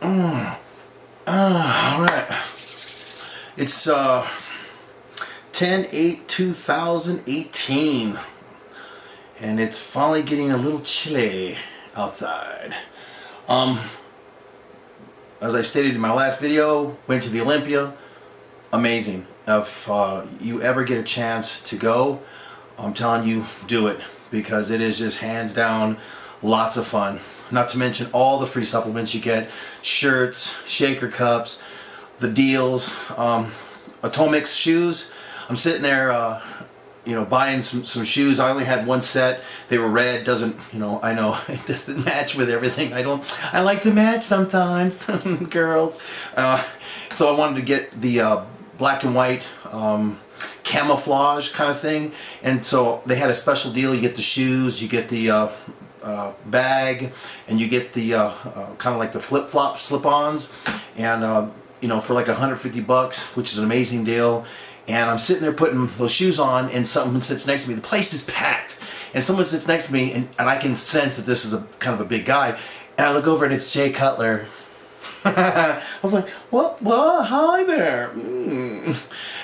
Alright. It's 10/8/2018, and it's finally getting a little chilly outside. As I stated in my last video, went to the Olympia. Amazing. If you ever get a chance to go, I'm telling you, do it, because it is just hands down lots of fun. Not to mention all the free supplements you get, shirts, shaker cups, the deals, Atomic's shoes. I'm sitting there, buying some shoes. I only had one set. They were red. Doesn't, I know it doesn't match with everything. I like to match sometimes, girls. So I wanted to get the black and white camouflage kind of thing, and so they had a special deal. You get the shoes, you get the bag, and you get the kind of like the flip-flop slip-ons, and for like $150, which is an amazing deal. And I'm sitting there putting those shoes on, and someone sits next to me. The place is packed, and someone sits next to me, and I can sense that this is a kind of a big guy, and I look over and it's Jay Cutler. I was like, what? Hi there.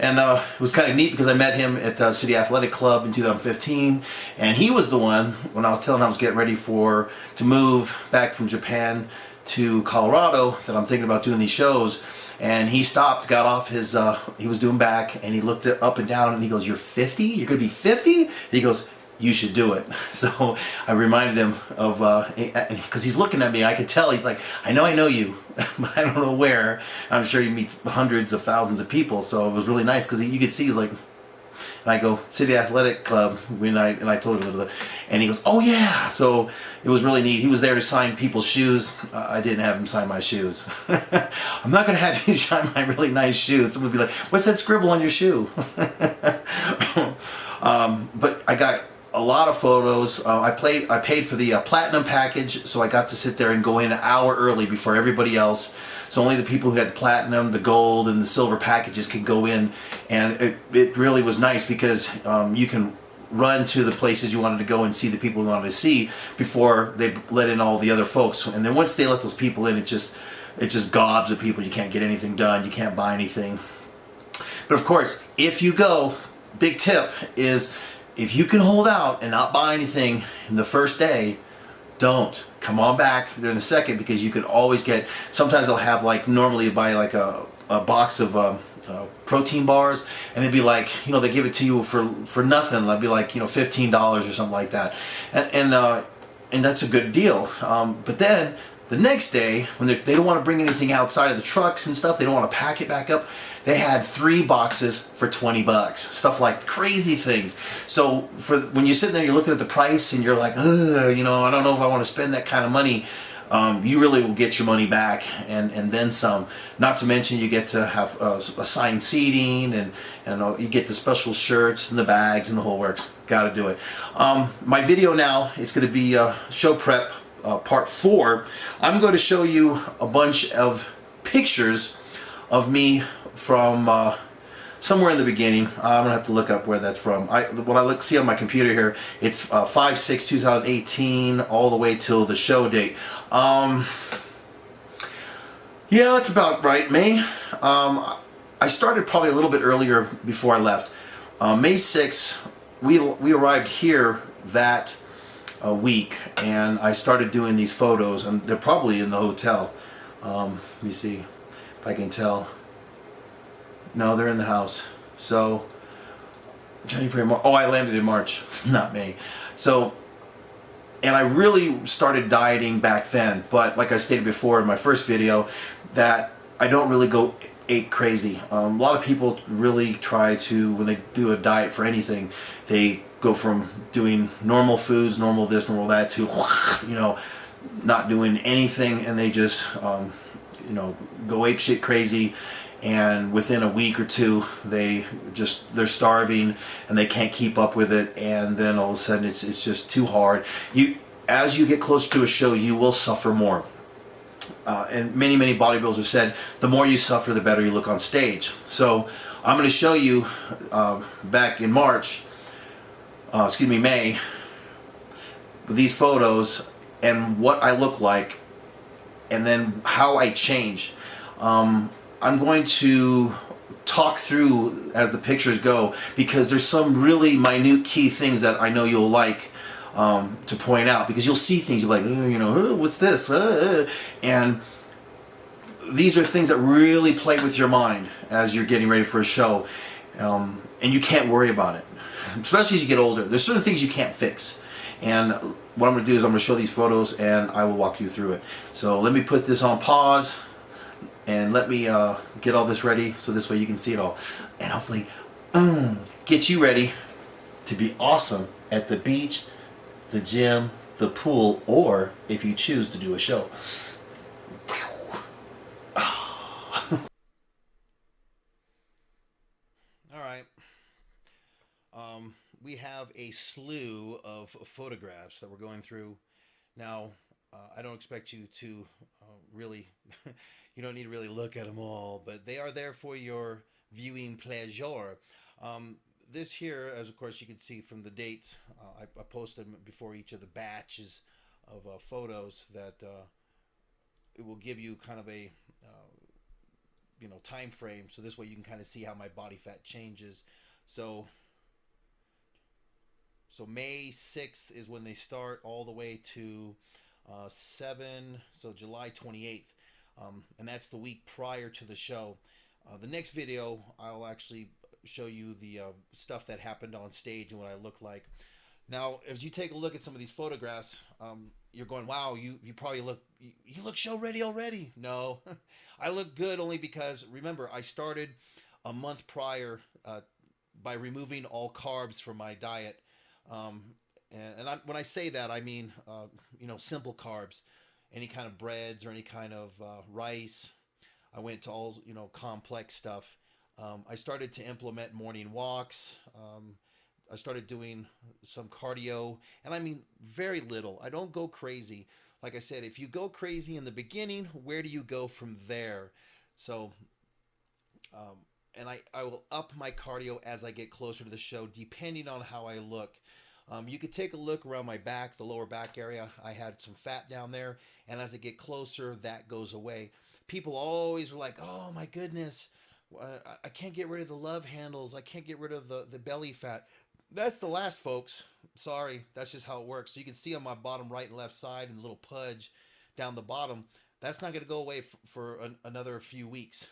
And it was kind of neat because I met him at City Athletic Club in 2015, and he was the one, when I was telling him I was getting ready to move back from Japan to Colorado, that I'm thinking about doing these shows. And he stopped, got off his, he was doing back, and he looked up and down, and he goes, "You're 50? You're going to be 50? And he goes, "You should do it." So I reminded him of, because he's looking at me, I could tell, he's like, I know you, but I don't know where. I'm sure he meets hundreds of thousands of people, so it was really nice, because you could see, he's like, and I go, City Athletic Club, and I told him, and he goes, "Oh yeah." So it was really neat. He was there to sign people's shoes. I didn't have him sign my shoes. I'm not going to have you sign my really nice shoes. Someone would be like, "What's that scribble on your shoe?" But I got a lot of photos. I paid for the platinum package, so I got to sit there and go in an hour early before everybody else. So only the people who had the platinum, the gold, and the silver packages could go in, and it really was nice because you can run to the places you wanted to go and see the people you wanted to see before they let in all the other folks. And then once they let those people in, it just gobs of people. You can't get anything done. You can't buy anything. But of course, if you go, big tip is, if you can hold out and not buy anything in the first day, don't. Come on back in the second, because you could always get, sometimes they'll have, like, normally you buy like a box of protein bars, and they'd be like, they give it to you for nothing. That'd be like, $15 or something like that. And that's a good deal. But then the next day, when they don't want to bring anything outside of the trucks and stuff, they don't want to pack it back up, they had 3 boxes for $20. Stuff like crazy things. So when you're sitting there, you're looking at the price, and you're like, I don't know if I want to spend that kind of money. You really will get your money back, and then some. Not to mention, you get to have assigned seating, and you get the special shirts and the bags and the whole works. Got to do it. My video now, it's going to be show prep part 4. I'm going to show you a bunch of pictures of me from somewhere in the beginning. I'm gonna have to look up where that's from. When I see on my computer here, it's 5/6/2018 all the way till the show date. Yeah, that's about right. May. I started probably a little bit earlier before I left. May 6th, we arrived here that week, and I started doing these photos, and they're probably in the hotel. Let me see if I can tell. No, they're in the house. So January, March. Oh, I landed in March, not May. So, and I really started dieting back then, but like I stated before in my first video, that I don't really go ape crazy. A lot of people really try to, when they do a diet for anything, they go from doing normal foods, normal this, normal that, to not doing anything, and they just go ape shit crazy. And within a week or two, they're starving, and they can't keep up with it, and then all of a sudden it's just too hard. As you get closer to a show, you will suffer more. And many bodybuilders have said, the more you suffer, the better you look on stage. So I'm going to show you back in May, these photos and what I look like and then how I change. I'm going to talk through as the pictures go, because there's some really minute key things that I know you'll like to point out, because you'll see things you're like, what's this? And these are things that really play with your mind as you're getting ready for a show, and you can't worry about it, especially as you get older. There's certain things you can't fix, and what I'm going to do is I'm going to show these photos and I will walk you through it. So let me put this on pause and let me get all this ready, so this way you can see it all, and hopefully get you ready to be awesome at the beach, the gym, the pool, or if you choose to do a show. All right. We have a slew of photographs that we're going through. Now, I don't expect you to really, you don't need to really look at them all, but they are there for your viewing pleasure. This here, as of course you can see from the dates, I posted them before each of the batches of photos, that it will give you kind of a time frame, so this way you can kind of see how my body fat changes. So May 6th is when they start, all the way to 7, so July 28th, and that's the week prior to the show. The next video, I'll actually show you the stuff that happened on stage and what I look like. Now, as you take a look at some of these photographs, you're going, wow, you probably look, you look show ready already. No, I look good only because, remember, I started a month prior by removing all carbs from my diet. When I say that, I mean, simple carbs, any kind of breads or any kind of rice. I went to all, complex stuff. I started to implement morning walks. I started doing some cardio, and I mean very little. I don't go crazy. Like I said, if you go crazy in the beginning, where do you go from there? So, and I will up my cardio as I get closer to the show, depending on how I look. You could take a look around my back, the lower back area. I had some fat down there, and as I get closer, that goes away. People always were like, oh my goodness, I can't get rid of the love handles. I can't get rid of the belly fat. That's the last, folks. Sorry, that's just how it works. So you can see on my bottom right and left side and a little pudge down the bottom. That's not going to go away for another few weeks.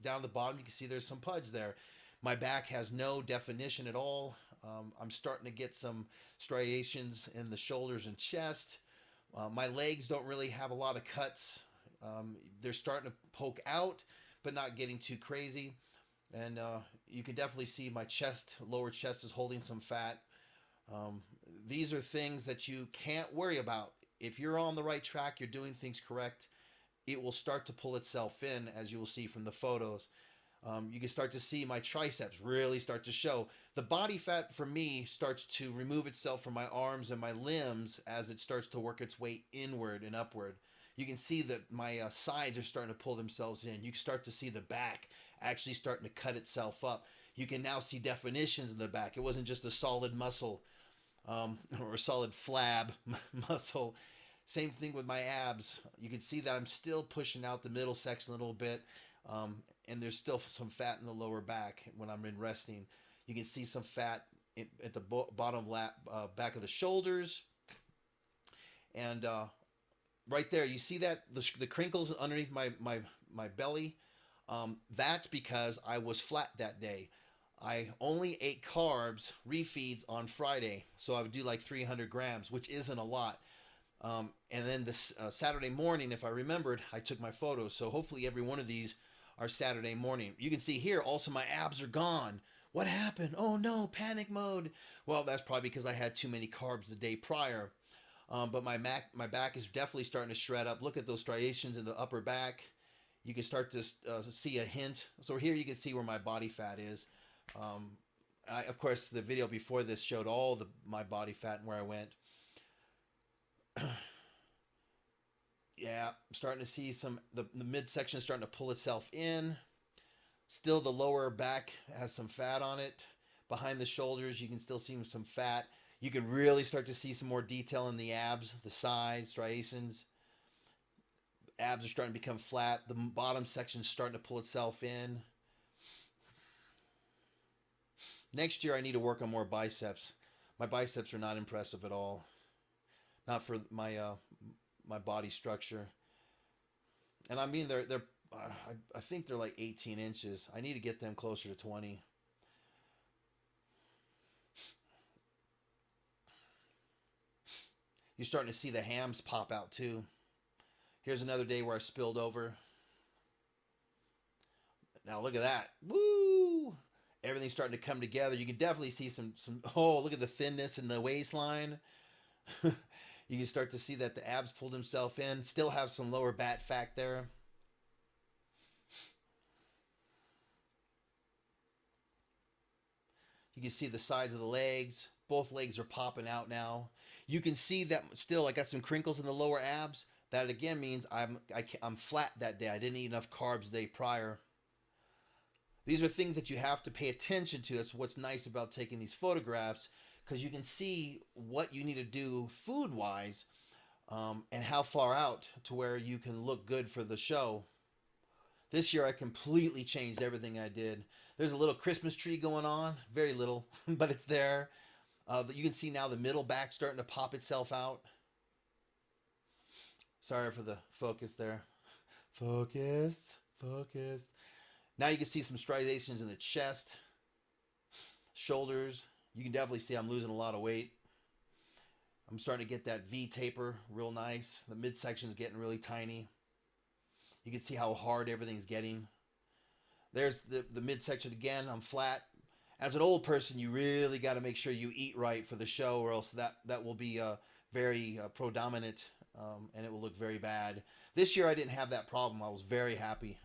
Down the bottom, you can see there's some pudge there. My back has no definition at all. I'm starting to get some striations in the shoulders and chest. My legs don't really have a lot of cuts. They're starting to poke out, but not getting too crazy. And you can definitely see my chest, lower chest, is holding some fat. These are things that you can't worry about. If you're on the right track, you're doing things correct, it will start to pull itself in, as you will see from the photos. You can start to see my triceps really start to show. The body fat for me starts to remove itself from my arms and my limbs as it starts to work its way inward and upward. You can see that my sides are starting to pull themselves in. You can start to see the back actually starting to cut itself up. You can now see definitions in the back. It wasn't just a solid muscle or a solid flab muscle. Same thing with my abs. You can see that I'm still pushing out the middle section a little bit. And there's still some fat in the lower back when I'm in resting. You can see some fat at the bottom back of the shoulders. And right there, you see that the crinkles underneath my belly? That's because I was flat that day. I only ate carbs, refeeds on Friday. So I would do like 300 grams, which isn't a lot. And then this Saturday morning, if I remembered, I took my photos. So hopefully every one of these are Saturday morning. You can see here also my abs are gone. What happened? Oh no, panic mode. Well, that's probably because I had too many carbs the day prior. But my back is definitely starting to shred up. Look at those striations in the upper back. You can start to see a hint. So here you can see where my body fat is. Of course, the video before this showed all my body fat and where I went. Yeah, I'm starting to see the midsection starting to pull itself in. Still, the lower back has some fat on it. Behind the shoulders, you can still see some fat. You can really start to see some more detail in the abs, the sides, striations. abs are starting to become flat. The bottom section is starting to pull itself in. Next year, I need to work on more biceps. My biceps are not impressive at all. Not for my body structure. And I mean, they're I think they're like 18 inches. I need to get them closer to 20. You're starting to see the hams pop out too. Here's another day where I spilled over. Now look at that. Woo! Everything's starting to come together. You can definitely see some oh, look at the thinness in the waistline. You can start to see that the abs pulled himself in. Still have some lower back fat there. You can see the sides of the legs. Both legs are popping out now. You can see that still I got some crinkles in the lower abs. That again means I'm flat that day. I didn't eat enough carbs the day prior. These are things that you have to pay attention to. That's what's nice about taking these photographs, because you can see what you need to do food-wise and how far out to where you can look good for the show. This year I completely changed everything I did. There's a little Christmas tree going on. Very little, but it's there. You can see now the middle back starting to pop itself out. Sorry for the focus there. Focus, focus. Now you can see some striations in the chest, shoulders. You can definitely see I'm losing a lot of weight. I'm starting to get that V taper real nice. The midsection is getting really tiny. You can see how hard everything's getting. There's the midsection again. I'm flat. As an old person, you really got to make sure you eat right for the show, or else that will be very predominant, and it will look very bad. This year I didn't have that problem. I was very happy.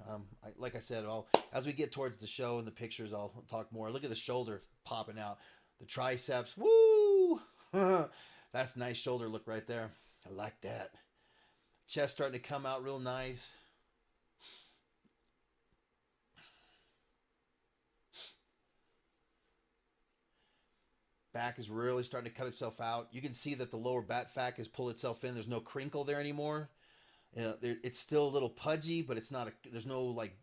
Like I said, as we get towards the show and the pictures, I'll talk more. Look at the shoulder popping out. The triceps. Woo! That's a nice shoulder look right there. I like that. Chest starting to come out real nice. Back is really starting to cut itself out. You can see that the lower back fat has pulled itself in. There's no crinkle there anymore. It's still a little pudgy, but it's not. There's no like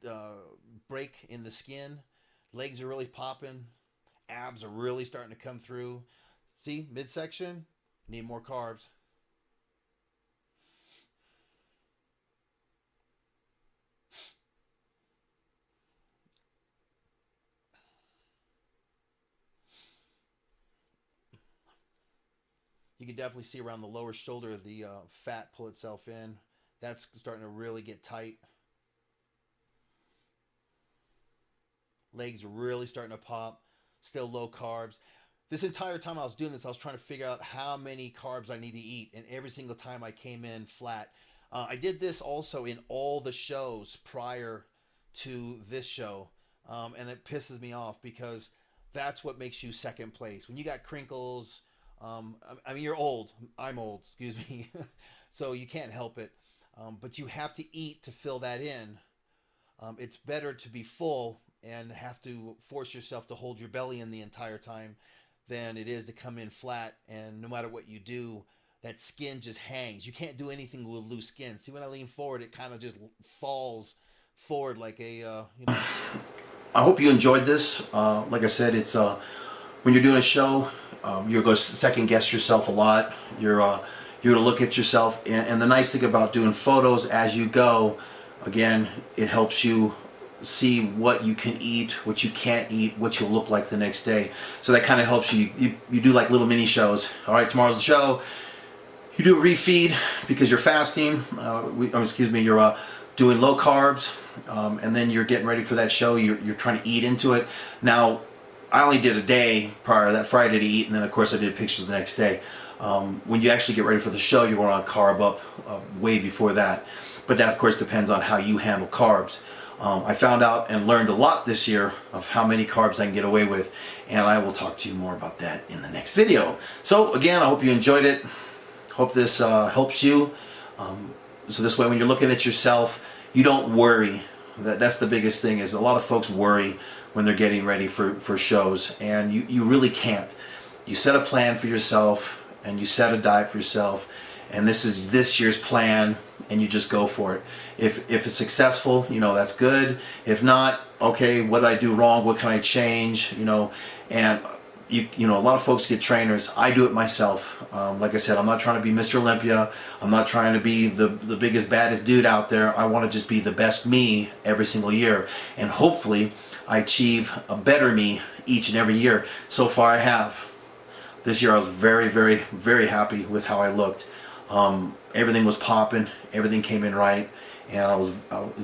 break in the skin. Legs are really popping. Abs are really starting to come through. See, midsection. Need more carbs. You can definitely see around the lower shoulder the fat pull itself in. That's starting to really get tight. Legs are really starting to pop. Still low carbs. This entire time I was doing this, I was trying to figure out how many carbs I need to eat. And every single time I came in flat. I did this also in all the shows prior to this show. And it pisses me off because that's what makes you second place. When you got crinkles... I mean, you're old. I'm old, excuse me. So you can't help it. But you have to eat to fill that in. It's better to be full and have to force yourself to hold your belly in the entire time than it is to come in flat, and no matter what you do, that skin just hangs. You can't do anything with loose skin. See, when I lean forward, it kind of just falls forward like a, I hope you enjoyed this. Like I said, it's when you're doing a show, you're going to second guess yourself a lot. You're going to look at yourself, and the nice thing about doing photos as you go, again, it helps you see what you can eat, what you can't eat, what you'll look like the next day. So that kind of helps you. You do like little mini shows. All right, tomorrow's the show. You do a refeed because you're fasting. You're doing low carbs, and then you're getting ready for that show. You're trying to eat into it. Now, I only did a day prior, that Friday, to eat, and then of course I did pictures the next day. When you actually get ready for the show, you're going to carb up way before that. But that of course depends on how you handle carbs. I found out and learned a lot this year of how many carbs I can get away with, and I will talk to you more about that in the next video. So again, I hope you enjoyed it. Hope this helps you. So this way, when you're looking at yourself, you don't worry. That's the biggest thing, is a lot of folks worry when they're getting ready for shows, and you really can't. You set a plan for yourself, and you set a diet for yourself, and this is this year's plan, and you just go for it. If it's successful, you know, that's good. If not, okay, what did I do wrong? What can I change? You know, and you know, a lot of folks get trainers. I do it myself. Like I said, I'm not trying to be Mr. Olympia. I'm not trying to be the biggest, baddest dude out there. I want to just be the best me every single year. And hopefully I achieve a better me each and every year. So far I have. This year I was very, very, very happy with how I looked. Everything was popping. Everything came in right. And I was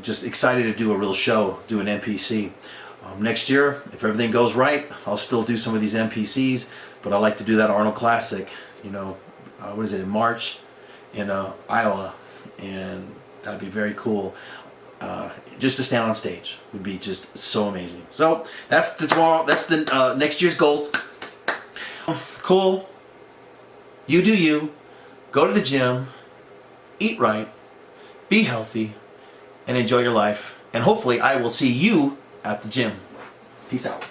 just excited to do a real show, do an NPC. Next year, if everything goes right, I'll still do some of these NPCs, but I like to do that Arnold Classic, you know, what is it, in March in Iowa, and that'd be very cool. Just to stand on stage would be just so amazing. So that's the next year's goals. Cool. You do you. Go to the gym, eat right, be healthy, and enjoy your life. And hopefully I will see you at the gym. Peace out.